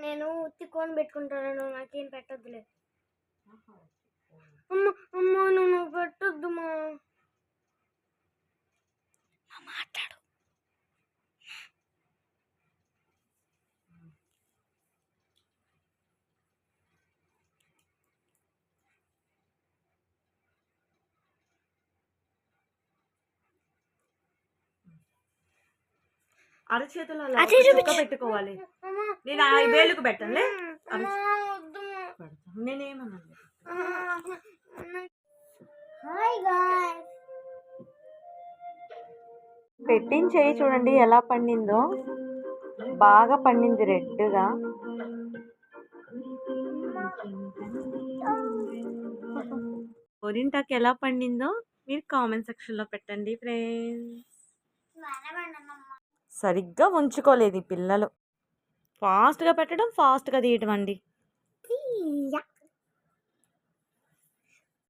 నేను ఉత్తి కోన్ పెట్టుకుంటాను, నాకేం పెట్టద్దులే. అమ్మా నువ్వు పెట్టొద్దు మా మాట్లాడు. అరచేతులు చుక్క పెట్టుకోవాలి. నేను 5 వేలకు పెట్టండి. నేనేమన్నా పెట్టించేయి చూడండి ఎలా పండిందో. బాగా పండింది రెడ్గా. గోరింటాకు ఎలా పండిందో మీరు కామెంట్ సెక్షన్లో పెట్టండి ఫ్రెండ్స్. సరిగ్గా ఉంచుకోలేదు ఈ పిల్లలు. ఫాస్ట్గా పెట్టడం, ఫాస్ట్గా తీయటం అండి.